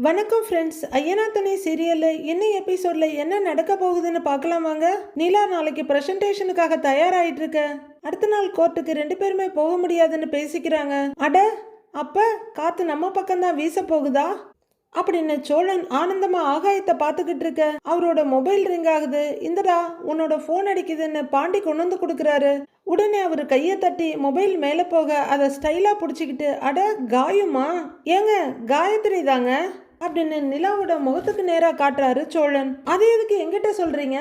வணக்கம் ஃப்ரெண்ட்ஸ். ஐயனாத்தனை சீரியலில் இன்னும் எபிசோடில் என்ன நடக்க போகுதுன்னு பார்க்கலாம் வாங்க. நிலா நாளைக்கு ப்ரெசன்டேஷனுக்காக தயாராகிட்டு இருக்க. அடுத்த நாள் கோர்ட்டுக்கு 2 பேருமே போக முடியாதுன்னு பேசிக்கிறாங்க. அட அப்ப காத்து நம்ம பக்கம்தான் வீச போகுதா அப்படின்னு சோழன் ஆனந்தமா ஆகாயத்தை பார்த்துக்கிட்டு இருக்க அவரோட மொபைல் ரிங் ஆகுது. இந்தடா உன்னோட போன் அடிக்குதுன்னு பாண்டி கொண்டு வந்து கொடுக்குறாரு. உடனே அவர் கையை தட்டி மொபைல் மேலே போக அதை ஸ்டைலா பிடிச்சிக்கிட்டு, அட காயமா? ஏங்க காயத்ரி தாங்க அப்படின்னு நிலாவோட முகத்துக்கு நேராக காட்டுறாரு சோழன். அது எதுக்கு எங்கிட்ட சொல்றீங்க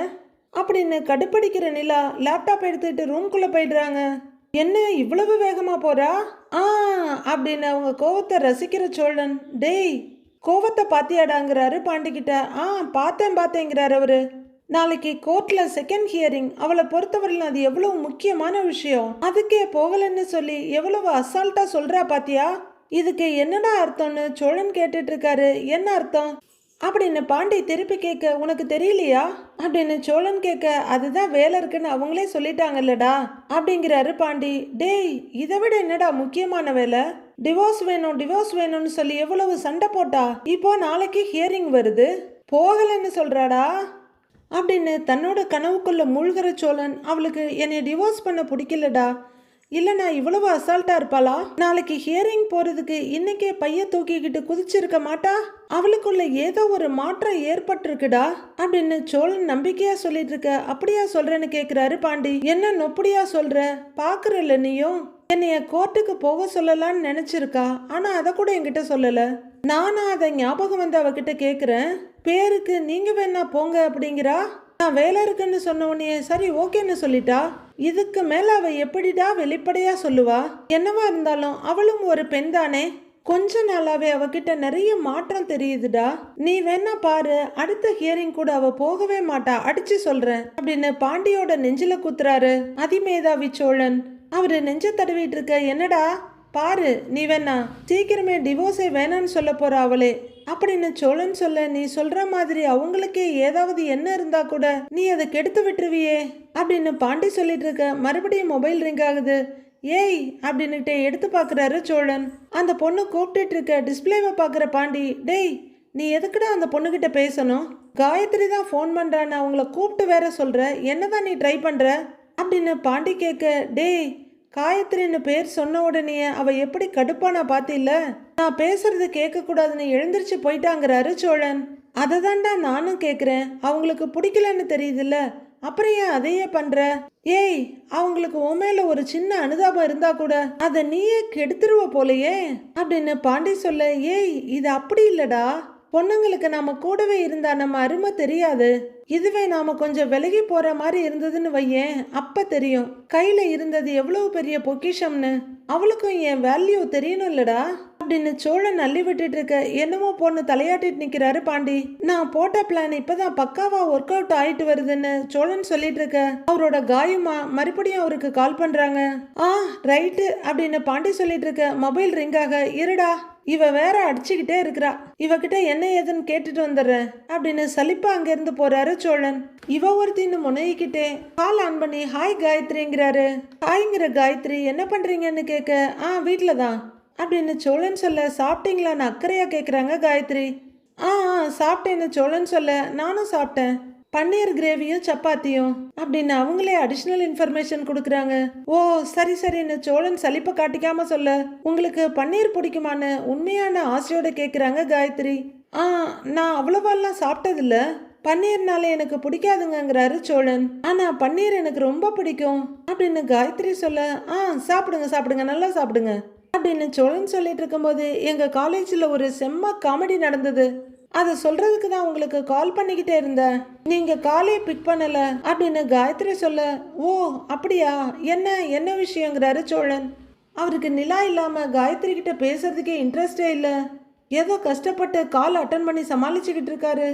அப்படின்னு கடுப்படிக்கிற நிலா லேப்டாப் எடுத்துட்டு ரூம்குள்ள போயிடுறாங்க. என்ன இவ்வளவு வேகமா போறா அப்படின்னு அவங்க கோவத்தை ரசிக்கிற சோழன், டேய் கோவத்தை பாத்தியாடாங்கிறாரு பாண்டிக்கிட்ட. பார்த்தேங்கிறாரு அவரு. நாளைக்கு கோர்ட்ல செகண்ட் ஹியரிங். அவளை பொறுத்தவரையிலும் அது எவ்வளவு முக்கியமான விஷயம். அதுக்கே போகலன்னு சொல்லி எவ்வளவு அசால்ட்டா சொல்றா பாத்தியா? இதுக்கு என்னடா அர்த்தம்னு சோழன் கேட்டுட்டு இருக்காரு. என்ன அர்த்தம் அப்படின்னு பாண்டி திருப்பி கேட்க, உனக்கு தெரியலையா அப்படின்னு சோழன் கேட்க, அதுதான் வேலை இருக்குன்னு அவங்களே சொல்லிட்டாங்கல்லடா அப்படிங்கிறாரு பாண்டி. டேய் இதை விட என்னடா முக்கியமான வேலை? டிவோர்ஸ் வேணும்னு சொல்லி எவ்வளவு சண்டை போட்டா. இப்போ நாளைக்கு ஹியரிங் வருது, போகலன்னு சொல்றாடா அப்படின்னு தன்னோட கனவுக்குள்ள மூழ்கிற சோழன், அவளுக்கு என்னை டிவோர்ஸ் பண்ண பிடிக்கலடா, இல்லைண்ணா இவ்வளவு அசால்ட்டா இருப்பாளா? நாளைக்கு ஹியரிங் போறதுக்கு இன்னைக்கே பைய தூக்கிக்கிட்டு குதிச்சிருக்க மாட்டா? அவளுக்குள்ள ஏதோ ஒரு மாற்றம் ஏற்பட்டிருக்குடா அப்படின்னு சோழன் நம்பிக்கையா சொல்லிட்டு இருக்க. அப்படியா சொல்றேன்னு கேக்குறாரு பாண்டி. என்ன நொப்படியா சொல்ற? பாக்குறல்ல நீயும் என்னைய கோர்ட்டுக்கு போக சொல்லலான்னு நினைச்சிருக்கா, ஆனா அதை கூட என்கிட்ட சொல்லல. நானா அதை ஞாபகம் வந்து அவகிட்ட கேக்குறேன். பேருக்கு நீங்க வேணா போங்க அப்படிங்கிறா. நான் வேலை இருக்குன்னு சொன்ன உடனே சரி ஓகேன்னு சொல்லிட்டா. இதுக்கு மேல அவ எப்படிடா வெளிப்படையா சொல்லுவா? என்னவா இருந்தாலும் அவளும் ஒரு பெண் தானே. கொஞ்ச நாளாவே அவகிட்ட நிறைய மாற்றம் தெரியுதுடா. நீ வேணா பாரு, அடுத்த ஹியரிங் கூட அவ போகவே மாட்டா, அடிச்சு சொல்றேன் அப்படின்னு பாண்டியோட நெஞ்சில குத்துறாரு அதிமேதாவி சோழன். அவரு நெஞ்ச தடவிட்டு இருக்க, என்னடா பாரு நீ வேணா சீக்கிரமே டிவோர்ஸே வேணான்னு சொல்ல போற அவளே அப்படின்னு சோழன் சொல்ல, நீ சொல்ற மாதிரி அவங்களுக்கே ஏதாவது என்ன இருந்தா கூட நீ அதை கெடுத்து விட்டுருவியே அப்படின்னு பாண்டி சொல்லிட்டு இருக்க. மறுபடியும் மொபைல் ரிங் ஆகுது. ஏய் அப்படின்னுட்டு எடுத்து பாக்குறாரு சோழன். அந்த பொண்ணு கூப்பிட்டுட்டு இருக்க டிஸ்பிளேவை பாக்குற பாண்டி, டேய் நீ எதுக்குடா அந்த பொண்ணுகிட்ட பேசணும்? காயத்ரி தான் ஃபோன் பண்றான்னு அவங்கள கூப்பிட்டு வேற சொல்ற, என்னதான் நீ ட்ரை பண்ற அப்படின்னு பாண்டி கேட்க, டேய் காயத்ரின்னு பேர் சொன்ன உடனே அவ எப்படி கடுப்பானா பாத்தில்ல? நான் பேசுறது கேட்க கூடாதுன்னு எழுந்திரிச்சு போயிட்டாங்கிறாரு சோழன். அதை தான்டா நானும் கேட்குறேன். அவங்களுக்கு பிடிக்கலன்னு தெரியுதுல்ல, அப்புறம் ஏன் அதையே பண்ற? ஏய் அவங்களுக்கு உண்மையில ஒரு சின்ன அனுதாபம் இருந்தா கூட அதை நீயே கெடுத்துருவ போலையே அப்படின்னு பாண்டி சொல்ல, ஏய் இது அப்படி இல்லடா, பொண்ணுங்களுக்கு நாம கூடவே இருந்தா நம்ம அருமை தெரியாது. இதுவே நாம கொஞ்சம் விலகி போற மாதிரி இருந்ததுன்னு வையேன், அப்ப தெரியும் கையில இருந்தது எவ்வளவு பெரிய பொக்கிஷம்னு. அவளுக்கும் என் வேல்யூ தெரியணும் இல்லடா அப்படின்னு சோழன் அள்ளி விட்டுட்டு இருக்க. என்னமோ பொண்ணு தலையாட்டிட்டு நிக்கிறாரு பாண்டி. நான் போட்ட பிளான் இப்பதான் பக்காவா ஒர்க் அவுட் ஆயிட்டு வருதுன்னு சோழன் சொல்லிட்டு இருக்க. அவரோட காயமா மறுபடியும் அவருக்கு கால் பண்றாங்க. ரைட்டு அப்படின்னு பாண்டி சொல்லிட்டு இருக்க. மொபைல் ரிங் ஆக, இருடா இவ வேற அடிச்சுக்கிட்டே இருக்கிறா, இவகிட்ட என்ன ஏதுன்னு கேட்டுட்டு வந்துடுறேன் அப்படின்னு சலிப்பா அங்கிருந்து போறாரு சோழன். இவ ஒருத்தின்னு முனைகிட்டே கால் ஆன் பண்ணி ஹாய் காயத்ரிங்கிறாரு. ஹாய்ங்கிற காயத்ரி என்ன பண்றீங்கன்னு கேட்க, வீட்டில தான் அப்படின்னு சோழன் சொல்ல, சாப்பிட்டீங்களான்னு அக்கறையா கேட்குறாங்க காயத்ரி. சாப்பிட்டேன்னு சோழன் சொல்ல, நானும் சாப்பிட்டேன், பன்னீர் கிரேவியும் சப்பாத்தியும் அப்படின்னு அவங்களே அடிஷ்னல் இன்ஃபர்மேஷன் கொடுக்குறாங்க. ஓ சரின்னு சோழன் சலிப்பை காட்டிக்காம சொல்ல, உங்களுக்கு பன்னீர் பிடிக்குமான்னு உண்மையான ஆசையோட கேட்குறாங்க காயத்ரி. நான் அவ்வளவாலாம் சாப்பிட்டதில்ல, பன்னீர்னால எனக்கு பிடிக்காதுங்கிறாரு சோழன். ஆனா பன்னீர் எனக்கு ரொம்ப பிடிக்கும் அப்படின்னு காயத்ரி சொல்ல, சாப்பிடுங்க நல்லா சாப்பிடுங்க அப்படின்னு சோழன் சொல்லிட்டு இருக்கும்போது, எங்க காலேஜில் ஒரு செம்ம காமெடி நடந்தது, அதை சொல்றதுக்கு தான் உங்களுக்கு கால் பண்ணிக்கிட்டே இருந்தேன், நீங்க காலே பிக் பண்ணல அப்படின்னு காயத்ரி சொல்ல, ஓ அப்படியா, என்ன விஷயங்கிறாரு சோழன். அவருக்கு நிலா இல்லாம காயத்ரி கிட்ட பேசுறதுக்கே இன்ட்ரெஸ்டே இல்லை, ஏதோ கஷ்டப்பட்டு கால் அட்டன் பண்ணி சமாளிச்சுக்கிட்டு இருக்காரு.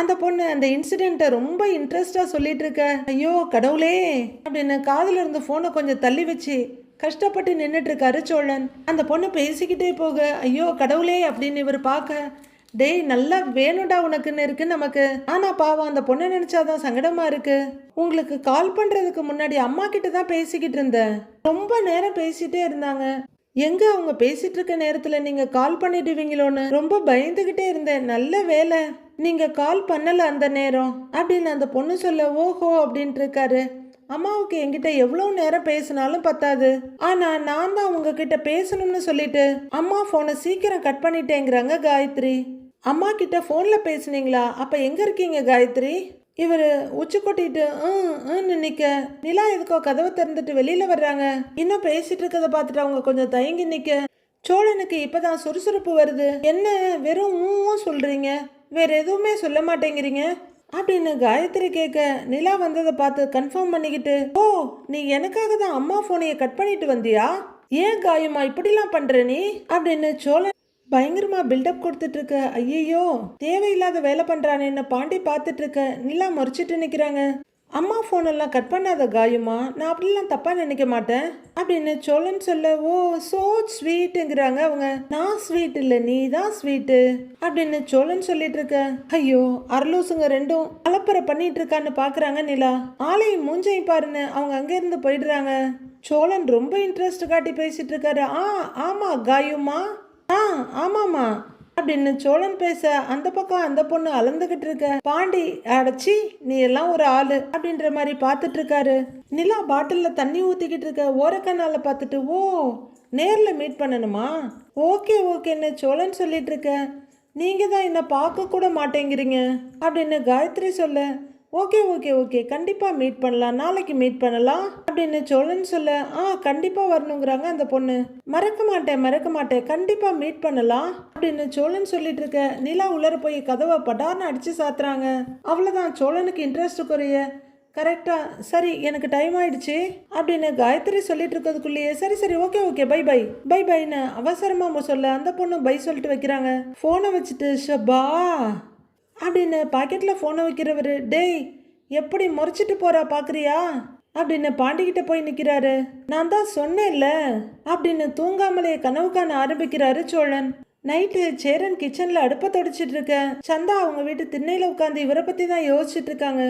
அந்த பொண்ணு அந்த இன்சிடென்ட்டை ரொம்ப இன்ட்ரெஸ்டா சொல்லிட்டு இருக்க. ஐயோ கடவுளே அப்படின்னு காதுல இருந்து போனை கொஞ்சம் தள்ளி வச்சு கஷ்டப்பட்டு நின்றுட்டு இருக்காரு சோழன். அந்த பொண்ணு பேசிக்கிட்டே போக, ஐயோ கடவுளே அப்படின்னு இவர் பார்க்க, டேய் நல்லா வேணும்டா உனக்குன்னு இருக்கு நமக்கு, ஆனா பாவம் அந்த பொண்ணை நினைச்சாதான் சங்கடமா இருக்கு. உங்களுக்கு கால் பண்றதுக்கு முன்னாடி அம்மா கிட்ட தான் பேசிக்கிட்டு இருந்தேன், ரொம்ப நேரம் பேசிட்டே இருந்தாங்க, எங்க அவங்க பேசிட்டு இருக்க நேரத்துல நீங்க கால் பண்ணிடுவீங்களோன்னு ரொம்ப பயந்துகிட்டே இருந்தேன். நல்ல வேலை நீங்க கால் பண்ணல அந்த நேரம் அப்படின்னு அந்த பொண்ணு சொல்ல, ஓஹோ அப்படின்ட்டு இருக்காரு. அம்மாவுக்கு என்கிட்ட எவ்வளவு நேரம் பேசினாலும் பத்தாது. ஆனா நான் தான் உங்ககிட்ட பேசணும்னு சொல்லிட்டு அம்மா போனை சீக்கிரம் கட் பண்ணிட்டேங்கிறாங்க காயத்ரி. அம்மா கிட்ட போன்ல பேசுனீங்களா? அப்ப எங்க இருக்கீங்க காயத்ரி? இவர் உச்சி கொட்டிட்டு நிக்க நிலா எதுக்கோ கதவை திறந்துட்டு வெளியில வர்றாங்க. இன்னும் பேசிட்டு இருக்கதை பார்த்துட்டு அவங்க கொஞ்சம் தயங்கி நிக்க சோழனுக்கு இப்பதான் சுறுசுறுப்பு வருது. என்ன வெறும் சொல்றீங்க, வேற எதுவுமே சொல்ல மாட்டேங்கிறீங்க அப்படின்னு காயத்ரி கேட்க நிலா வந்ததை பார்த்து கன்ஃபார்ம் பண்ணிக்கிட்டு, ஓ நீ எனக்காக தான் அம்மா போனையை கட் பண்ணிட்டு வந்தியா? ஏன் காயமா இப்படிலாம் பண்ற நீ அப்படின்னு சோழன் பயங்கரமா பில்டப் கொடுத்துட்டு இருக்க. ஐயோ தேவையில்லாத வேலை பண்றானேன்னு பாண்டி பார்த்துட்டு இருக்க நிலா முறைச்சிட்டு நிக்கிறாங்க. அம்மா போன் எல்லாம் கட் பண்ணாத காயுமா, நான் அப்படிலாம் தப்பா நினைக்க மாட்டேன் அப்படின்னு சோழன் சொல்ல, ஓ சோ ஸ்வீட்டுங்கிறாங்க அவங்க. நான் ஸ்வீட் இல்ல நீ தான் ஸ்வீட்டு அப்படின்னு சோழன் சொல்லிட்டு இருக்க. ஐயோ அரலூசுங்க ரெண்டும் அலப்பறை பண்ணிட்டு இருக்கான்னு பாக்குறாங்க நிலா. ஆளையும் மூஞ்சையும் பாருன்னு அவங்க அங்க இருந்து போயிடுறாங்க. சோழன் ரொம்ப இன்ட்ரெஸ்ட் காட்டி பேசிட்டு இருக்காரு. ஆமா காயுமா, ஆமாமா அப்படின்னு சோழன் பேச அந்த பக்கம் அந்த பொண்ணு அளந்துகிட்டு இருக்க. பாண்டி அடைச்சி நீ எல்லாம் ஒரு ஆளு அப்படின்ற மாதிரி பார்த்துட்டு இருக்காரு. நிலா பாட்டில்ல தண்ணி ஊத்திக்கிட்டு இருக்க ஓரக்கண்ணால பார்த்துட்டு, ஓ நேர்ல மீட் பண்ணணுமா, ஓகேன்னு சோழன் சொல்லிட்டு இருக்க. நீங்க தான் என்ன பார்க்க கூட மாட்டேங்கிறீங்க அப்படின்னு காயத்ரி சொல்ல, ஓகே கண்டிப்பாக மீட் பண்ணலாம், நாளைக்கு மீட் பண்ணலாம் அப்படின்னு சோழன் சொல்ல, கண்டிப்பாக வரணுங்கிறாங்க அந்த பொண்ணு. மறக்க மாட்டேன் கண்டிப்பாக மீட் பண்ணலாம் அப்படின்னு சோழன் சொல்லிட்டு இருக்க. நிலா உள்ளர போய் கதவை படார்னு அடிச்சு சாத்துறாங்க. அவ்வளோதான், சோழனுக்கு இன்ட்ரெஸ்ட் குறைய கரெக்டா சரி எனக்கு டைம் ஆயிடுச்சு அப்படின்னு காயத்ரி சொல்லிட்டு இருக்கிறதுக்குள்ளேயே சரி ஓகே பை பைன்னு அவசரமா சொல்ல அந்த பொண்ணு பை சொல்லிட்டு வைக்கிறாங்க. ஃபோனை வச்சுட்டு ஷபா அப்படின்னு பாக்கெட்டில் ஃபோனை வைக்கிறவர், டேய் எப்படி முறைச்சிட்டு போறா பார்க்குறியா அப்படின்னு பாண்டிக்கிட்ட போய் நிற்கிறாரு. நான் தான் சொன்னேன்ல அப்படின்னு தூங்காமலே கனவு காண ஆரம்பிக்கிறாரு சோழன். நைட்டு சேரன் கிச்சனில் அடுப்பை தொடச்சிட்டு இருக்க. சந்தா அவங்க வீட்டு திண்ணையில் உட்காந்து இவரை பற்றி தான் யோசிச்சுட்டு இருக்காங்க.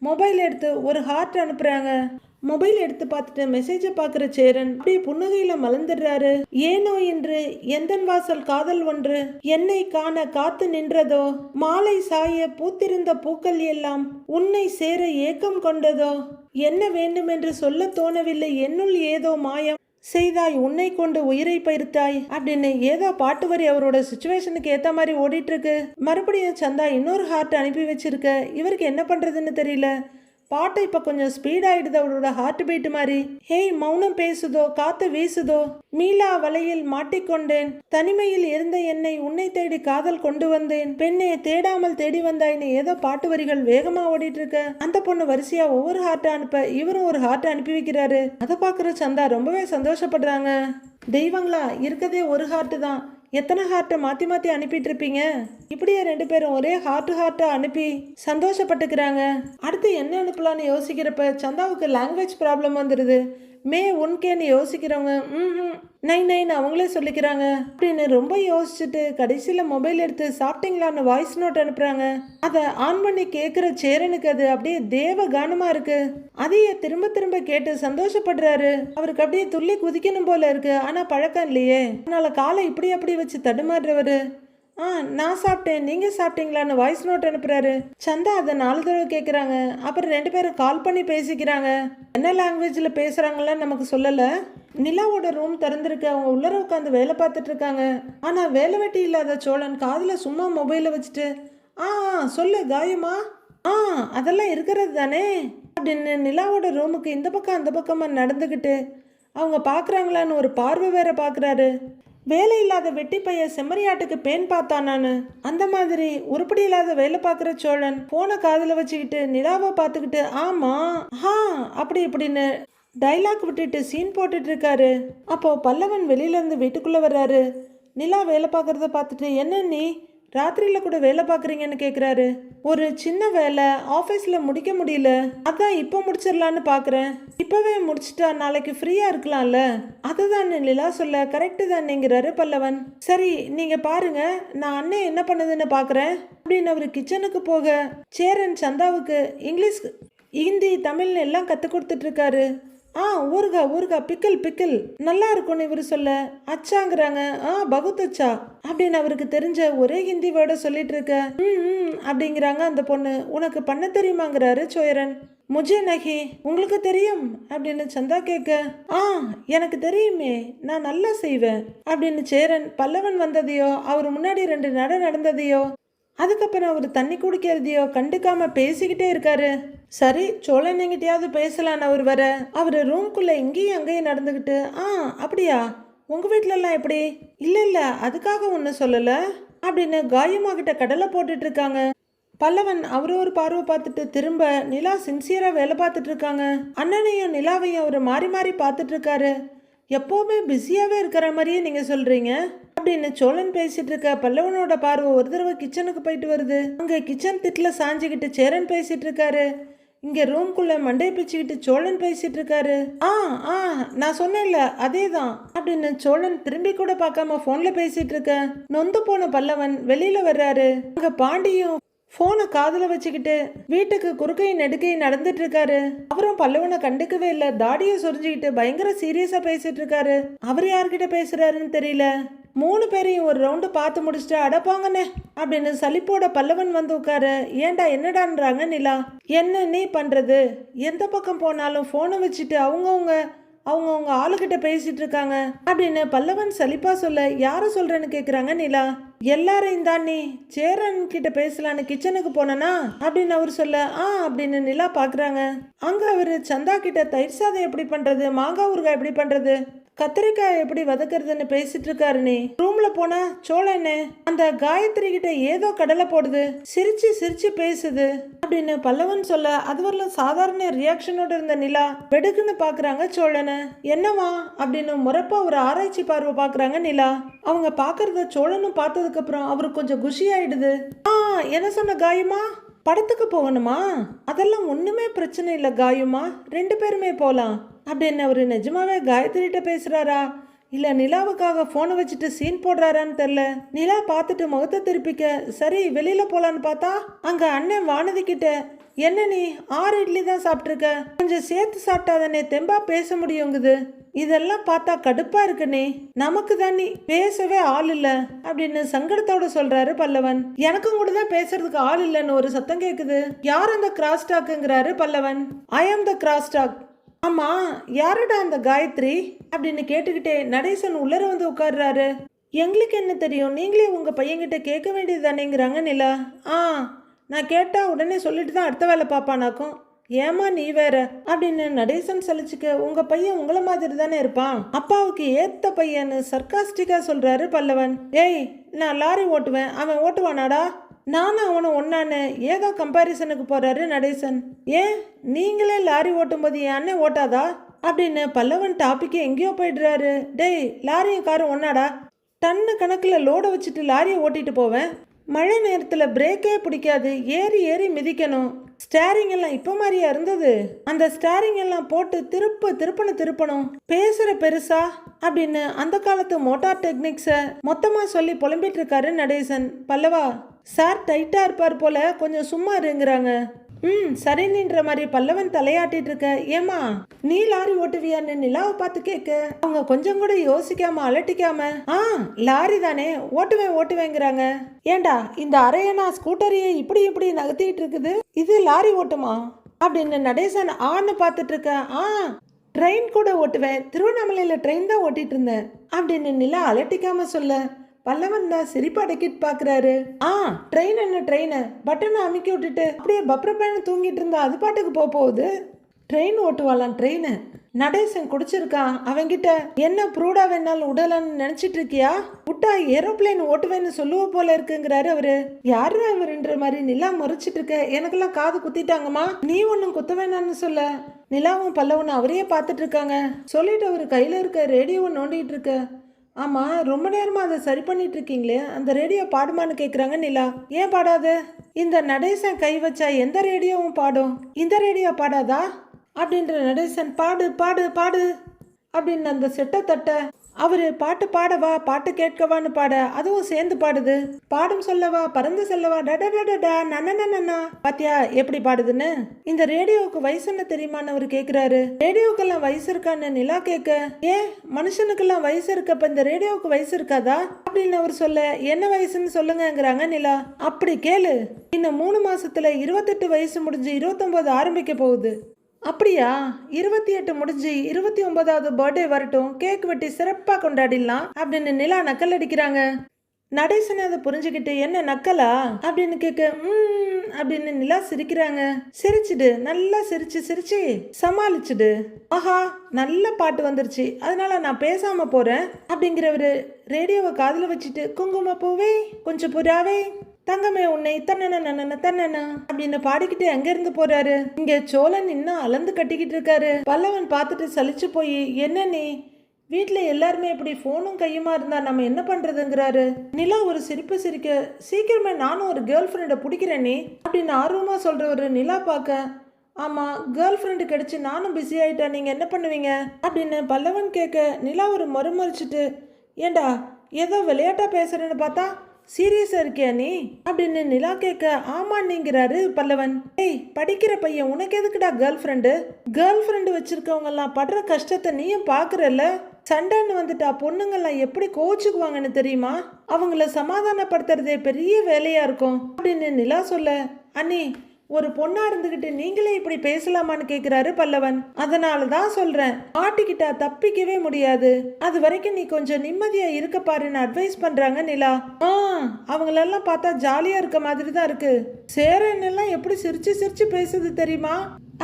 மொபைல் எடுத்து ஒரு ஹார்ட் அனுப்புகிறாங்க. மொபைல் எடுத்து பார்த்துட்டு மெசேஜை பார்க்குற சேரன் அப்படியே புன்னகையில மலர்ந்துடுறாரு. ஏனோ என்று எந்தன் வாசல் காதல் ஒன்று என்னை காண காத்து நின்றதோ, மாலை சாய பூத்திருந்த பூக்கள் எல்லாம் உன்னை சேர ஏக்கம் கொண்டதோ, என்ன வேண்டும் என்று சொல்ல தோணவில்லை என்னுள் ஏதோ மாயம் செய்தாய் உன்னை கொண்டு உயிரை பயிர்த்தாய் அப்படின்னு ஏதோ பாட்டு வரி அவரோட சுச்சுவேஷனுக்கு ஏத்த மாதிரி ஓடிட்டு இருக்கு. மறுபடியும் சந்தா இன்னொரு ஹார்ட் அனுப்பி வச்சிருக்க. இவருக்கு என்ன பண்றதுன்னு தெரியல. பாட்டு இப்போ கொஞ்சம் ஸ்பீட் ஆயிடுது அவரோட ஹார்ட் பீட் மாதிரி. ஹேய் மௌனம் பேசுதோ, காத்து வீசுதோ, மீளா வலையில் மாட்டிக்கொண்டேன், தனிமையில் இருந்த என்னை உன்னை தேடி காதல் கொண்டு வந்தேன், பெண்ணே தேடாமல் தேடி வந்தாயின்னு ஏதோ பாட்டு வரிகள் வேகமா ஓடிட்டு இருக்க. அந்த பொண்ணு வரிசையா ஒவ்வொரு ஹார்ட் அனுப்ப இவரும் ஒரு ஹார்ட் அனுப்பி வைக்கிறாரு. அதை பாக்குற சந்தா ரொம்பவே சந்தோஷப்படுறாங்க. தெய்வங்களா இருக்கதே ஒரு ஹார்ட் தான், எத்தனை ஹார்ட்டை மாற்றி மாற்றி அனுப்பிட்டு இருப்பீங்க. இப்படியே ரெண்டு பேரும் ஒரே ஹார்ட்டை அனுப்பி சந்தோஷப்பட்டுக்கிறாங்க. அடுத்து என்ன அனுப்பலான்னு யோசிக்கிறப்ப சந்தாவுக்கு லாங்குவேஜ் ப்ராப்ளம் வந்துடுது. மே உன்கேன்னு யோசிக்கிறவங்க நைன் அவங்களே சொல்லிக்கிறாங்க அப்படின்னு ரொம்ப யோசிச்சுட்டு கடைசியில் மொபைல் எடுத்து சாப்பிட்டீங்களான்னு வாய்ஸ் நோட் அனுப்புகிறாங்க. அதை ஆன் பண்ணி கேட்குற சேரனுக்கு அது அப்படியே தேவ கானமாக இருக்கு. அதையே திரும்ப திரும்ப கேட்டு சந்தோஷப்படுறாரு. அவருக்கு அப்படியே துள்ளி குதிக்கணும் போல இருக்கு. ஆனால் பழக்கம் இல்லையே, அதனால காலை இப்படி அப்படி வச்சு தடுமாறுறவர். நான் சாப்பிட்டேன், நீங்க சாப்பிட்டீங்களான்னு வாய்ஸ் நோட் அனுப்புறாரு. சந்தா அதை 4 தடவை கேட்குறாங்க. அப்புறம் 2 பேரும் கால் பண்ணி பேசிக்கிறாங்க. என்ன லாங்குவேஜ்ல பேசுறாங்கன்னு நமக்கு சொல்லல. நிலாவோட ரூம் திறந்திருக்கு. அவங்க உள்ளர உட்காந்து வேலை பார்த்துட்டு இருக்காங்க. ஆனா வேலை வெட்டி இல்லாத சோழன் காதுல சும்மா மொபைலை வச்சுட்டு சொல்லு காயமா, அதெல்லாம் இருக்கிறது தானே அப்படின்னு நிலாவோட ரூமுக்கு இந்த பக்கம் அந்த பக்கமா நடந்துக்கிட்டு அவங்க பார்க்குறாங்களான்னு ஒரு பார்வை வேற பார்க்குறாரு. வேலை இல்லாத வெட்டி பையன் செம்மறியாட்டுக்கு பேன் பார்த்தானான்னு அந்த மாதிரி உருப்படி இல்லாத வேலை பார்க்குற சோழன் போனை காதில் வச்சுக்கிட்டு நிலாவை பார்த்துக்கிட்டு அப்படி இப்படின்னு டைலாக் விட்டுட்டு சீன் போட்டுட்டு இருக்காரு. அப்போ பல்லவன் வெளியில இருந்து வீட்டுக்குள்ள வர்றாரு. நிலா வேலை பார்க்கறத பார்த்துட்டு என்ன நீ ராத்திரியில கூட வேலை பார்க்குறீங்கன்னு கேட்குறாரு. ஒரு சின்ன வேலை ஆஃபீஸில் முடிக்க முடியல, அதான் இப்போ முடிச்சிடலான்னு பார்க்குறேன். இப்போவே முடிச்சிட்டா நாளைக்கு ஃப்ரீயாக இருக்கலாம்ல. அதுதான் நிலா சொல்ல. கரெக்டு தானேங்கிறாரு பல்லவன். சரி நீங்கள் பாருங்க, நான் அண்ணன் என்ன பண்ணுதுன்னு பார்க்குறேன் அப்படின்னு அவர் கிச்சனுக்கு போக சேரன் சந்தாவுக்கு இங்கிலீஷ் ஹிந்தி தமிழ்னு எல்லாம் கற்றுக் கொடுத்துட்டு இருக்காரு. ஊறுகாய் ஊறுகாய் பிக்கிள் பிக்கிள் நல்லா இருக்கும்னு இவர் சொல்ல அச்சாங்கிறாங்க. பகுத் அச்சா அப்படின்னு அவருக்கு தெரிஞ்ச ஒரே ஹிந்தி வேர்டை சொல்லிட்டு இருக்க. அப்படிங்கிறாங்க அந்த பொண்ணு. உனக்கு பண்ண தெரியுமாங்கிறாரு சோழன். முஜே நகி உங்களுக்கு தெரியும் அப்படின்னு சந்தா கேட்க, எனக்கு தெரியுமே, நான் நல்லா செய்வேன் அப்படின்னு சேரன் பல்லவன் வந்ததையோ அவர் முன்னாடி 2 நட நடந்ததையோ அதுக்கப்புறம் அவர் தண்ணி குடிக்கிறதையோ கண்டுக்காம பேசிக்கிட்டே இருக்காரு. சரி சோழன் எங்கிட்டயாவது பேசலான்னு அவர் வர அவர் ரூம்குள்ள இங்கேயும் அங்கேயும் நடந்துக்கிட்டு, அப்படியா உங்க வீட்டிலலாம் எப்படி? இல்ல அதுக்காக ஒன்றும் சொல்லல அப்படின்னு காயமா கிட்ட கடலை போட்டுட்டு இருக்காங்க. பல்லவன் அவரு ஒரு பார்வை பார்த்துட்டு திரும்ப நிலா சின்சியரா வேலை பார்த்துட்டு இருக்காங்க. அண்ணனையும் நிலாவையும் அவர் மாறி மாறி பார்த்துட்டு இருக்காரு. எப்பவுமே பிஸியாவே இருக்கிற மாதிரியே நீங்க சொல்றீங்க அப்படின்னு சோழன் பேசிட்டு இருக்க. பல்லவனோட பார்வை ஒரு தடவை கிச்சனுக்கு போயிட்டு வருது. அங்க கிச்சன் திட்டுல சாஞ்சுக்கிட்டு சேரன் பேசிட்டு இருக்காரு. இங்க ரூம்குள்ள மண்டை பிச்சுக்கிட்டு சோழன் பேசிட்டு இருக்காரு. நான் சொன்னேன்ல அதேதான் அப்படின்னு சோழன் திரும்பி கூட பார்க்காம போன்ல பேசிட்டு இருக்க. நொந்து போன பல்லவன் வெளியில வர்றாரு. அங்க பாண்டியும் போனை காதுல வச்சுக்கிட்டு வீட்டுக்கு குறுக்கையும் நெடுக்கையும் நடந்துட்டு இருக்காரு. அவரும் பல்லவனை கண்டுக்கவே இல்லை. தாடியை சொரிஞ்சுக்கிட்டு பயங்கர சீரியஸா பேசிட்டு இருக்காரு. அவர் யார்கிட்ட பேசுறாருன்னு தெரியல. 3 பேரையும் ஒரு ரவுண்டு பார்த்து முடிச்சுட்டு அடப்பாங்கண்ணே அப்படின்னு சலிப்போட பல்லவன் வந்து உட்காரு. ஏண்டா என்னடான்றாங்க நிலா. என்ன நீ பண்றது? எந்த பக்கம் போனாலும் போனை வச்சுட்டு அவங்கவுங்க ஆளுகிட்ட பேசிட்டு இருக்காங்க அப்படின்னு பல்லவன் சலிப்பா சொல்ல, யார சொல்றேன்னு கேக்குறாங்க நிலா. எல்லாரையும் தான் நீ சேரன் கிட்ட பேசலான்னு கிச்சனுக்கு போனா அப்படின்னு அவர் சொல்ல, அப்படின்னு நிலா பாக்குறாங்க. அங்க அவரு சந்தா கிட்ட தயிர் சாதம் எப்படி பண்றது, மாங்காய் ஊறுகாய் எப்படி பண்றது, கத்திரிக்காய் எப்படி வதக்குறதுன்னு பேசிட்டு இருக்காரு. நீ ரூம்ல போனா சோழன்னு அந்த காயத்ரி கிட்ட ஏதோ கடலை போடுது, சிரிச்சு சிரிச்சு பேசுது அப்படின்னு பல்லவன் சொல்ல, அது வரலாம் சாதாரண ரியாக்ஷனோட இருந்த நிலா வெடுக்குன்னு பாக்குறாங்க சோழனை. என்னவா அப்படின்னு முறப்பா ஒரு ஆராய்ச்சி பார்வை பாக்குறாங்க நிலா. அவங்க பாக்குறத சோழனும் பார்த்ததுக்கு அப்புறம் அவருக்கு கொஞ்சம் குஷி ஆயிடுது. என்ன சொன்ன காயமா? படத்துக்கு போகணுமா? அதெல்லாம் ஒண்ணுமே பிரச்சனை இல்லை காயுமா, 2 பேருமே போலாம் அப்படின்னு அவரு நிஜமாவே காயத்ரிகிட்ட பேசுறாரா இல்ல நிலாவுக்காக போனை வச்சுட்டு சீன் போடுறாரான்னு தெரியல. நிலா பார்த்துட்டு முகத்தை திருப்பிக்க, சரி வெளியில போலான்னு பார்த்தா அங்க அண்ணன் வானதி கிட்ட, என்ன நீ 6 இட்லி தான் சாப்பிட்ருக்க, கொஞ்சம் சேர்த்து சாப்பிட்டாதானே தெம்பா பேச முடியுங்குது. இதெல்லாம் பார்த்தா கடுப்பா இருக்குனே, நமக்கு தான் நீ பேசவே ஆள் இல்ல அப்படின்னு சங்கடத்தோட சொல்றாரு பல்லவன். எனக்கும் கூட தான் பேசுறதுக்கு ஆள் இல்லைன்னு ஒரு சத்தம் கேக்குது. யார் அந்த கிராஸ் டாக்குங்கிறாரு பல்லவன். ஐ ஆம் த கிராஸ் டாக். ஆமா யாரடா அந்த காயத்ரி அப்படின்னு கேட்டுக்கிட்டே நடேசன் உள்ளர வந்து உட்கார்றாரு. எங்களுக்கு என்ன தெரியும், நீங்களே உங்க பையன்கிட்ட கேட்க வேண்டியது தானேங்கிறாங்க நிலா. நான் கேட்டா உடனே சொல்லிட்டு தான் அடுத்த வேலை பாப்பானாக்கும். ஏமா நீ வேற அப்படின்னு நடேசன் சலிச்சுக்க, உங்க பையன் உங்கள மாதிரி தானே இருப்பான், அப்பாவுக்கு ஏத்த பையன்னு சர்க்காஸ்டிக்கா சொல்றாரு பல்லவன். ஏய் நான் லாரி ஓட்டுவேன், அவன் ஓட்டுவானாடா, நானும் அவனும் ஒன்னான்னு ஏதோ கம்பாரிசனுக்கு போறாரு நடேசன். ஏன் நீங்களே லாரி ஓட்டும் போது என் அண்ணன் ஓட்டாதா அப்படின்னு பல்லவன் டாபிக்கு எங்கேயோ போயிடுறாரு. டேய் லாரியும் காரும் ஒன்னாடா, டன்னு கணக்கில் லோடை வச்சுட்டு லாரியை ஓட்டிட்டு போவேன், மழை நேரத்தில் பிரேக்கே பிடிக்காது, ஏறி ஏறி மிதிக்கணும், ஸ்டேரிங் எல்லாம் இப்போ மாதிரியா இருந்தது, அந்த ஸ்டேரிங் எல்லாம் போட்டு திருப்பணும், பேசுற பெருசா அப்படின்னு அந்த காலத்து மோட்டார் டெக்னிக்ஸை மொத்தமா சொல்லி புலம்பிட்டு இருக்காரு நடேசன். பல்லவா சார் டைட்டா இருப்பார் போல, கொஞ்சம் சும்மா இருங்கிறாங்க. சரின்ற மாதிரி பல்லவன் தலையாட்டிட்டு இருக்க. ஏமா நீ லாரி ஓட்டுவியான்னு நிலாவை பார்த்து கேட்க, அவங்க கொஞ்சம் கூட யோசிக்காம அலட்டிக்காம, லாரி தானே ஓட்டுவேங்கிறாங்க. ஏண்டா இந்த அரையனா ஸ்கூட்டரையே இப்படி நகர்த்திட்டு இருக்குது, இது லாரி ஓட்டுமா அப்படின்னு நடேசன் ஆன்னு பார்த்துட்டு இருக்க. ட்ரெயின் கூட ஓட்டுவேன், திருவண்ணாமலையில ட்ரெயின் தான் ஓட்டிட்டு இருந்தேன் அப்படின்னு நிலா அலட்டிக்காம சொல்ல, பல்லவன் தான் சிரிப்பு அடக்கிட்டு பாக்குறாரு. ட்ரெயின் என்ன ட்ரெயினு, பட்டனை அமுக்கி விட்டுட்டு அப்படியே பப்ரப்பேன்னு தூங்கிட்டு இருந்தா அது பாட்டுக்கு போகுது, ட்ரெயின் ஓட்டுவாளாம் ட்ரெயினு. நடேசன் குடிச்சிருக்கான், அவங்கிட்ட என்ன ப்ரூடா வேணாலும் விடலான்னு நினைச்சிட்டு இருக்கியா, விட்டா ஏரோப்ளைன் ஓட்டுவேன்னு சொல்லுவ போல இருக்குங்கிறாரு அவரு. யாரு அவருன்ற மாதிரி நிலா முறைச்சிட்டு இருக்க. எனக்கெல்லாம் காது குத்திட்டாங்கம்மா, நீ ஒன்னும் குத்த வேணான்னு சொல்ல. நிலாவும் பல்லவனும் அவரையே பார்த்துட்டு இருக்காங்க. சொல்லிட்டு அவரு கையில இருக்க ரேடியோவை நோண்டிட்டு இருக்க. ஆமா ரொம்ப நேரமா அதை சரி பண்ணிட்டு இருக்கீங்களே, அந்த ரேடியோ பாடுமான்னு கேக்குறாங்க நிலா. ஏன் பாடாது, இந்த நடேசன் கை வச்சா எந்த ரேடியோவும் பாடும், இந்த ரேடியோ பாடாதா அப்படின்ற நடேசன். பாடு பாடு பாடு அப்படின்னு அந்த செட்டை தட்ட அவரு பாட்டு பாடவா பாட்டு கேட்கவான்னு பாட அதுவும் சேர்ந்து பாடுது. பாடும் சொல்லவா பறந்து செல்லவா டடடடடா நன்னன்னா பாத்தியா எப்படி பாடுதுன்னு. இந்த ரேடியோவுக்கு வயசு என்ன தெரியுமான்னு அவரு கேக்குறாரு. ரேடியோக்கெல்லாம் வயசு இருக்கான்னு நிலா கேட்க, ஏன் மனுஷனுக்கெல்லாம் வயசு இருக்கப்ப இந்த ரேடியோவுக்கு வயசு இருக்காதா அப்படின்னு அவர் சொல்ல, என்ன வயசுன்னு சொல்லுங்கிறாங்க நிலா. அப்படி கேளு, இன்னும் 3 மாசத்துல 28 வயசு முடிஞ்சு 29 ஆரம்பிக்க போகுது. அப்படியா? 28 முடிஞ்சு 29வது பர்த்டே வரட்டும், கேக் வெட்டி சிறப்பா கொண்டாடிடலாம் அப்படின்னு நிலா நக்கல் அடிக்கிறாங்க. நடேசன் அதை புரிஞ்சுக்கிட்டு, என்ன நக்கலா அப்படின்னு கேட்க, அப்படின்னு நிலா சிரிக்கிறாங்க. சிரிச்சுடு, நல்லா சிரிச்சு சிரிச்சு சமாளிச்சுடு. ஆஹா நல்ல பாட்டு வந்துருச்சு, அதனால நான் பேசாம போறேன் அப்படிங்கிறவரு ரேடியோவை காதுல வச்சுட்டு, குங்கும பூவே கொஞ்சம் புறாவே தங்கமே உன்னை தன்னன அப்படின்னு பாடிக்கிட்டு அங்க இருந்து போறாரு. இங்க சோழன் இன்னும் அளந்து கட்டிக்கிட்டு இருக்காரு. பல்லவன் பார்த்துட்டு சலிச்சு போய், என்ன நீ வீட்டுல எல்லாருமே இப்படி போனும் கையுமா இருந்தா நம்ம என்ன பண்றதுங்கிறாரு. நிலா ஒரு சிரிப்பு சிரிக்க, சீக்கிரமே நானும் ஒரு கேர்ள் ஃப்ரெண்டை பிடிக்கிறேன் நீ அப்படின்னு ஆர்வமா சொல்றவரு நிலா பார்க்க, ஆமா கேர்ள் ஃப்ரெண்டு கிடைச்சி நானும் பிஸி ஆயிட்டா, நீங்க என்ன பண்ணுவீங்க அப்படின்னு பல்லவன் கேட்க, நிலா ஒரு மறுமறிச்சுட்டு, ஏண்டா ஏதோ விளையாட்டா பேசுறேன்னு பார்த்தா சீரியஸா இருக்கியா நீ அப்படின்னு நிலா கேட்க, ஆமான்னுங்கிறாரு பல்லவன். ஏய் படிக்கிற பையன், உனக்கு எதுக்குடா கேர்ள் ஃப்ரெண்டு? கேர்ள் ஃப்ரெண்டு வச்சிருக்கவங்க எல்லாம் படுற கஷ்டத்தை நீயும் பாக்குறல்ல. சண்டைன்னு வந்துட்டா பொண்ணுங்கெல்லாம் எப்படி கோச்சுக்குவாங்கன்னு தெரியுமா? அவங்கள சமாதானப்படுத்துறதே பெரிய வேலையா இருக்கும் அப்படின்னு நிலா சொல்ல, அண்ணி ஒரு பொண்ணா இருந்துகிட்டு நீங்களே இப்படி பேசலாமான்னு கேக்குறாரு பல்லவன். அதனாலதான் சொல்றேன், மாட்டிக்கிட்டா தப்பிக்கவே முடியாது, அது வரைக்கும் நீ கொஞ்சம் நிம்மதியா இருக்க பாருன்னு அட்வைஸ் பண்றாங்க நிலா. அவங்களெல்லாம் பார்த்தா ஜாலியா இருக்க மாதிரி தான் இருக்கு. சேரன் எல்லாம் எப்படி சிரிச்சு சிரிச்சு பேசுது தெரியுமா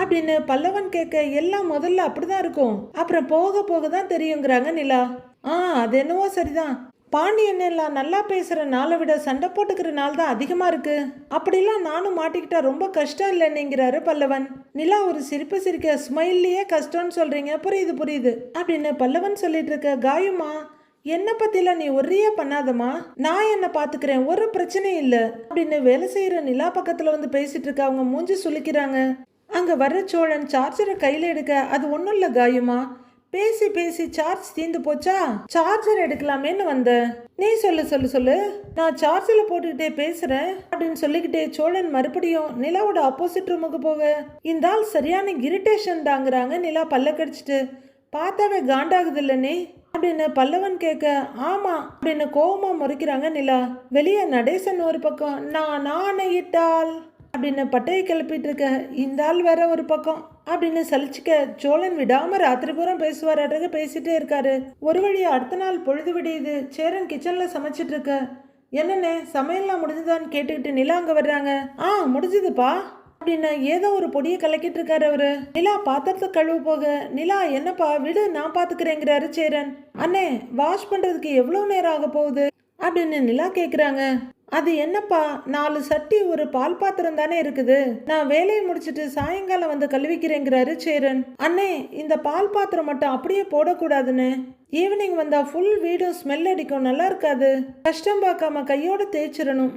அப்படின்னு பல்லவன் கேட்க, எல்லாம் முதல்ல அப்படிதான் இருக்கும், அப்புறம் போக போக தான் தெரியுங்கிறாங்க நிலா. அது என்னவோ சரிதான், பாண்டியன் எல்லாம் நல்லா பேசுற நாளை விட சண்டை போட்டுக்கிற நாள் தான் அதிகமா இருக்கு. அப்படிலாம் நானும் மாட்டிக்கிட்டா ரொம்ப கஷ்டம் இல்லைன்னுங்கிறாரு பல்லவன். நிலா ஒரு சிரிப்பு சிரிக்க, ஸ்மைல்லையே கஷ்டம்னு சொல்றீங்க, புரியுது புரியுது அப்படின்னு பல்லவன் சொல்லிட்டு இருக்க, காயுமா என்ன பத்திலாம் நீ ஒரே பண்ணாதமா, நான் என்ன பாத்துக்கிறேன், ஒரு பிரச்சனையும் இல்லை அப்படின்னு வேலை செய்யற நிலா பக்கத்துல வந்து பேசிட்டு இருக்க. அவங்க மூஞ்சி சுளிக்கிறாங்க. அங்க வர்ற சோழன் சார்ஜரை கையில எடுக்க, அது ஒன்றும் இல்லை காயுமா, பேசி பேசி சார்ஜ் தீந்து போச்சா, சார்ஜர் எடுக்கலாமேன்னு வந்த, நீ சொல்லு சொல்லு சொல்லு, நான் சார்ஜில் போட்டுக்கிட்டே பேசுறேன் அப்படின்னு சொல்லிக்கிட்டே சோழன் மறுபடியும் நிலாவோட ஆப்போசிட் ரூமுக்கு போக, இந்த ஆள் சரியான இரிட்டேஷன் தாங்கிறாங்க நிலா பல்ல கடிச்சிட்டு. பார்த்தாவே காண்டாகுது இல்லனே அப்படின்னு பல்லவன் கேட்க, ஆமா அப்படின்னு கோவமா முறைக்கிறாங்க நிலா. வெளியே நடேசன் ஒரு பக்கம், நான் ஆணையிட்டால் அப்படின்னு பட்டையை கிளப்பிட்டு இருக்க, இந்த ஆள் வேற ஒரு பக்கம் அப்படின்னு சலிச்சுக்க, சோழன் விடாம ராத்திரி பூரம் பேசுவாராட்டுக்கு பேசிட்டே இருக்காரு. ஒரு வழியா அடுத்த நாள் பொழுது விடியுது. சேரன் கிச்சன்ல சமைச்சிட்டு இருக்க, என்னண்ணே சமையல்லாம் முடிஞ்சுதான்னு கேட்டுக்கிட்டு நிலா அங்க வர்றாங்க. முடிஞ்சுதுப்பா அப்படின்னு ஏதோ ஒரு பொடியை கலக்கிட்டு இருக்காரு அவரு. நிலா பாத்திரத்தை கழுவு போக, நிலா என்னப்பா விடு நான் பாத்துக்கிறேங்கிறாரு சேரன். அண்ணே வாஷ் பண்றதுக்கு எவ்வளவு நேரம் ஆக போகுது அப்படின்னு நிலா கேக்குறாங்க. அது என்னப்பா 4 சட்டி ஒரு பால் பாத்திரம் தானே இருக்குது, நான் வேலையை முடிச்சிட்டு சாயங்காலம் வந்து கழுவிக்கிறேங்கிறாரு சேரன். அண்ணே இந்த பால் பாத்திரம் மட்டும் அப்படியே போடக்கூடாதுன்னு, ஈவினிங் வந்தா ஃபுல் வீடும் ஸ்மெல் அடிக்கும், நல்லா இருக்காது, கஷ்டம் பார்க்காம கையோட தேய்ச்சிடணும்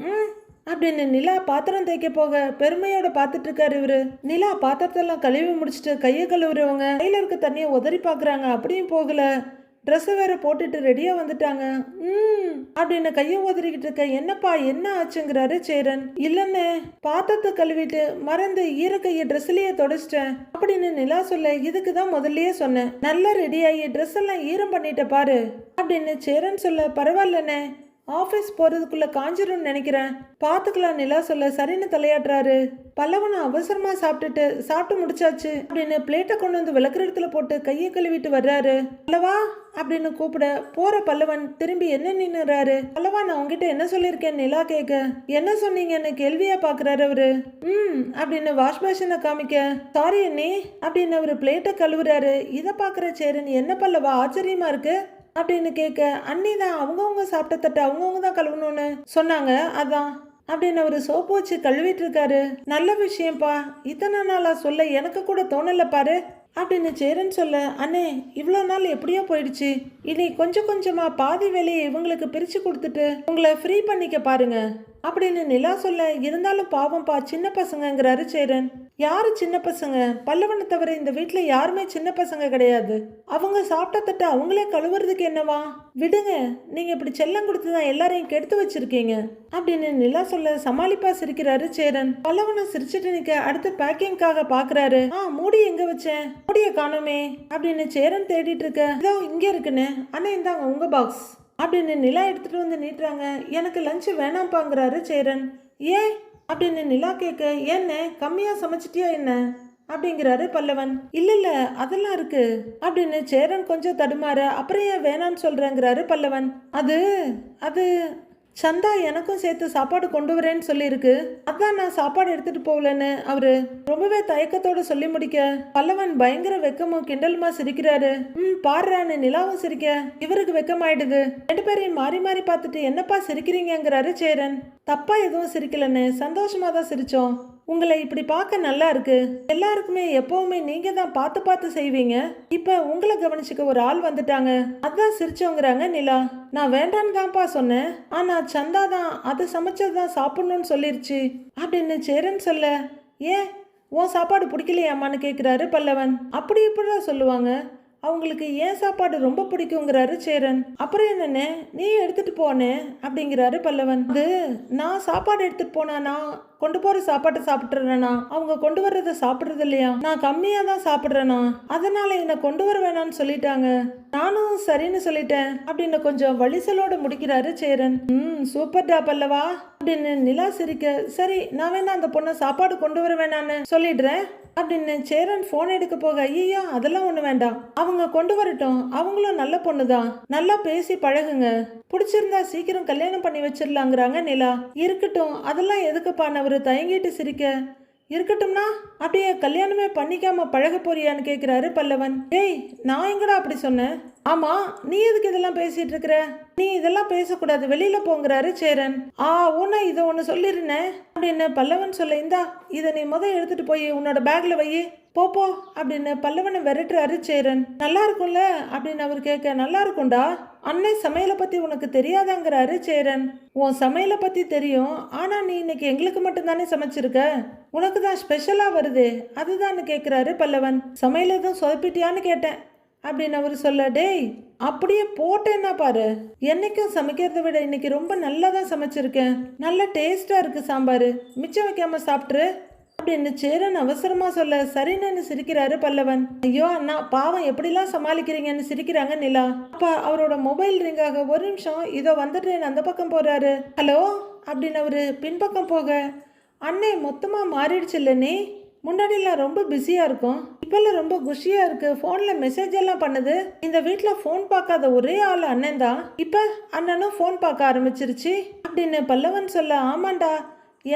அப்படின்னு நிலா பாத்திரம் தேய்க்க போக பெருமையோட பார்த்துட்டு இருக்காரு இவரு. நிலா பாத்திரத்தெல்லாம் கழுவி முடிச்சுட்டு கையை கழுவுறவங்க கையில இருக்க தண்ணியை உதறி பாக்குறாங்க. அப்படியும் போகல, ட்ரெஸ் வேற போட்டுட்டு ரெடியா வந்துட்டாங்க. அப்படின்னு கையை உதறிக்கிட்டு இருக்க, என்னப்பா என்ன ஆச்சுங்கிறாரு சேரன். இல்லன்னு பாத்திரத்தை கழுவிட்டு மறந்து ஈரக்கைய ட்ரெஸ்லயே தொடச்சிட்டேன் அப்படின்னு நிலா சொல்ல, இதுக்குதான் முதல்லயே சொன்னேன், நல்லா ரெடி ஆகி ட்ரெஸ் எல்லாம் ஈரம் பண்ணிட்ட பாரு அப்படின்னு சேரன் சொல்ல, பரவாயில்லண்ணே ஆஃபீஸ் போறதுக்குள்ள காஞ்சிரும்னு நினைக்கிறேன், பாத்துக்கலாம் நிலா சொல்ல சரின்னு தலையாட்டுறாரு. பல்லவன் அவசரமா சாப்பிட்டு முடிச்சாச்சு அப்படின்னு பிளேட்டை கொண்டு வந்து விளக்குற இடத்துல போட்டு கையை கழுவிட்டு வர்றாரு. பல்லவா அப்படின்னு கூப்பிட போற பல்லவன் திரும்பி என்ன நின்னுறாரு. பல்லவா நான் உங்ககிட்ட என்ன சொல்லியிருக்கேன் நிலா கேட்க, என்ன சொன்னீங்கன்னு கேள்வியா பாக்குறாரு அவரு. அப்படின்னு வாஷ் பேஷனை காமிக்க, சாரி அண்ணே அப்படின்னு அவரு பிளேட்டை கழுவுறாரு. இதை பாக்குற சேரன், என்ன பல்லவா ஆச்சரியமா இருக்கு அப்படின்னு கேட்க, அண்ணி தான் அவங்கவுங்க சாப்பிட்ட தட்டு அவங்கவுங்க தான் கழுவணும்னு சொன்னாங்க, அதான் அப்படின்னு அவரு சோப்பு வச்சு கழுவிட்டு இருக்காரு. நல்ல விஷயம்ப்பா, இத்தனை நாளா சொல்ல எனக்கு கூட தோணல பாரு அப்படின்னு சேரன் சொல்ல, அண்ணே இவ்வளோ நாள் எப்படியோ போயிடுச்சு, இனி கொஞ்சம் கொஞ்சமா பாதி வேலையை இவங்களுக்கு பிரிச்சு கொடுத்துட்டு உங்களை ஃப்ரீ பண்ணிக்க பாருங்க அப்படின்னு நிலா சொல்ல, இருந்தாலும் பாவம்ப்பா சின்ன பசங்கங்கிறாரு சேரன். யாரு சின்ன பசங்க? பல்லவனை தவிர இந்த வீட்ல யாருமே சின்ன பசங்க கிடையாது. அவங்க சாப்பிட்ட தட்டை அவங்களே கழுவுறதுக்கு என்னவா? விடுங்க, நீங்க இப்படி செல்லம் கொடுத்துதான் எல்லாரையும் கெடுத்து வச்சிருக்கீங்க அப்படின்னு நிலா சொல்ல சமாளிப்பா சிரிக்கிறாரு சேரன். பல்லவனை சிரிச்சுட்டு நிக்க அடுத்து பேக்கிங்காக பாக்குறாரு. மூடி எங்க வச்சேன்? மூடிய காணோமே அப்படின்னு சேரன் தேடிட்டு இருக்க. இதோ இங்க இருக்குன்னு. அண்ணா இந்தாங்க உங்க பாக்ஸ் அப்படின்னு நிலா எடுத்துட்டு வந்து நீட்டுறாங்க. எனக்கு லஞ்சு வேணாம்பாங்கிறாரு சேரன். ஏன் அப்படின்னு நிலா கேட்க, என்ன கம்மியா சமைச்சிட்டியா என்ன அப்படிங்கிறாரு பல்லவன். இல்ல அதெல்லாம் இருக்கு அப்படின்னு சேரன் கொஞ்சம் தடுமாற, அப்புறம் ஏன் வேணான்னு சொல்றேங்கிறாரு பல்லவன். அது அது சந்தா எனக்கும் சேர்த்து சாப்பாடு கொண்டு வரேன்னு சொல்லியிருக்கு, அதான் நான் சாப்பாடு எடுத்துட்டு போகலன்னு அவரு ரொம்பவே தயக்கத்தோட சொல்லி முடிக்க பல்லவன் பயங்கர வெக்கமும் கிண்டலுமா சிரிக்கிறாரு. பாடுறான்னு நிலாவும் சிரிக்க இவருக்கு வெக்கமாயிடுது. ரெண்டு பேரையும் மாறி மாறி பார்த்துட்டு என்னப்பா சிரிக்கிறீங்கிறாரு சேரன். தப்பா எதுவும் சிரிக்கலன்னு சந்தோஷமா தான் சிரிச்சோம். உங்களை இப்படி பார்க்க நல்லா இருக்கு. எல்லாருக்குமே எப்பவுமே நீங்க தான் பார்த்து பார்த்து செய்வீங்க. இப்ப உங்களை கவனிச்சுக்க ஒரு ஆள் வந்துட்டாங்க, அதான் சிரிச்சோங்கிறாங்க நிலா. நான் வேண்டான்னு தான்ப்பா சொன்னேன், ஆனா சந்தா தான் அதை சமைச்சதுதான் சாப்பிடணும்னு சொல்லிருச்சு அப்படின்னு சேரன் சொல்ல, ஏன் உன் சாப்பாடு பிடிக்கலையாமான்னு கேட்குறாரு பல்லவன். அப்படி இப்படிதான் சொல்லுவாங்க, அவங்களுக்கு ஏன் சாப்பாடு ரொம்ப பிடிக்குங்கிறாரு சேரன். அப்புறம் என்னன்னு நீ எடுத்துட்டு போனே அப்படிங்கிறாரு பல்லவன். அது நான் சாப்பாடு எடுத்துட்டு போனா நான் கொண்டு போற சாப்பாட்டை சாப்பிட்டுறேனா, அவங்க கொண்டு வர்றதை சாப்பிடுறது இல்லையா, நான் கம்மியா தான் சாப்பிடுறேனா, அதனால என்னை கொண்டு வர வேணான்னு சொல்லிட்டாங்க, நானும் சரின்னு சொல்லிட்டேன் அப்படின்னு கொஞ்சம் வலிசலோட முடிக்கிறாரு சேரன். சூப்பர்டா பல்லவா அப்படின்னு நிலா சிரிக்க, சரி நான் வேணா அந்த பொண்ணை சாப்பாடு கொண்டு வர வேணான்னு சொல்லிடுறேன் அப்படின்னு சேரன் போன் எடுக்க போக, ஐயோ அதெல்லாம் ஒண்ணு வேண்டாம், அவங்க கொண்டு வரட்டும், அவங்களும் நல்ல பொண்ணுதான், நல்லா பேசி பழகுங்க, பிடிச்சிருந்தா சீக்கிரம் கல்யாணம் பண்ணி வச்சிடலாங்கிறாங்க நிலா. இருக்கட்டும், அதெல்லாம் எதுக்குப்பான்னு அவரு தயங்கிட்டு சிரிக்க, இருக்கட்டும்னா அப்படியே கல்யாணமே பண்ணிக்காம பழக போறியான்னு கேட்கிறாரு பல்லவன். ஏய் நான் எங்கடா அப்படி சொன்னேன்? ஆமா நீ எதுக்கு இதெல்லாம் பேசிட்டு இருக்கிற? நீ இதெல்லாம் பேசக்கூடாது, வெளியில போங்கிறாரு சேரன். உன்ன இதை ஒன்று சொல்லிருந்தேன் அப்படின்னு பல்லவன் சொல்ல, இந்தா இதை நீ எடுத்துட்டு போய் உன்னோட பேக்ல வை, போப்போ அப்படின்னு பல்லவனை விரட்டுறாரு சேரன். நல்லா இருக்கும்ல அப்படின்னு அவர் கேட்க, நல்லா இருக்கும்டா, அன்னை சமையலை பத்தி உனக்கு தெரியாதாங்கிறாரு சேரன். உன் சமையலை பத்தி தெரியும், ஆனா நீ இன்னைக்கு எங்களுக்கு மட்டும்தானே சமைச்சிருக்க, உனக்கு தான் ஸ்பெஷலா வருது அதுதான் கேட்கிறாரு பல்லவன். சமையல் எதுவும் சொதப்பிட்டியான்னு கேட்டேன் அப்படின்னு அவர் சொல்ல, டேய் அப்படியே போட்டேன்னா பாரு, என்னைக்கும் சமைக்கிறத விட இன்னைக்கு ரொம்ப நல்லா தான் சமைச்சிருக்கேன், நல்ல டேஸ்டா இருக்கு சாம்பார், மிச்சம் வைக்காம சாப்பிட்ரு அப்படின்னு சேரன் அவசரமா சொல்ல, சரின்னு சிரிக்கிறாரு பல்லவன். ஐயோ அண்ணா பாவம் எப்படிலாம் சமாளிக்கிறீங்கன்னு சிரிக்கிறாங்க நிலா. அப்பா அவரோட மொபைல் ரிங்காக, ஒரு நிமிஷம் இதோ வந்துட்டு அந்த பக்கம் போறாரு. ஹலோ அப்படின்னு அவரு பின்பக்கம் போக, அண்ணே மொத்தமா மாறிடுச்சு இல்ல, நீ முன்னாடிலாம் ரொம்ப பிஸியா இருக்கும், இப்பெல்லாம் ரொம்ப குஷியா இருக்கு, போன்ல மெசேஜ் எல்லாம் பண்ணுது. இந்த வீட்டுல போன் பார்க்காத ஒரே ஆள் அண்ணன் தான், இப்ப அண்ணனும் போன் பார்க்க ஆரம்பிச்சிருச்சு அப்படின்னு பல்லவன் சொல்ல, ஆமாண்டா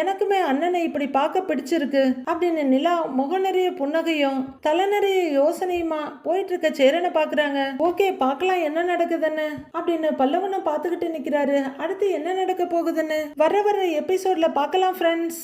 எனக்குமே அண்ணனை இப்படி பார்க்க பிடிச்சிருக்கு அப்படின்னு நிலா முக நிறைய புன்னகையும் தலை நிறைய யோசனையுமா போயிட்டு இருக்க சேரனை பாக்குறாங்க. ஓகே பார்க்கலாம் என்ன நடக்குதுன்னு அப்படின்னு பல்லவனை பார்த்துக்கிட்டு நிக்கிறாரு. அடுத்து என்ன நடக்க போகுதுன்னு வர எபிசோட்ல பார்க்கலாம் ஃப்ரெண்ட்ஸ்.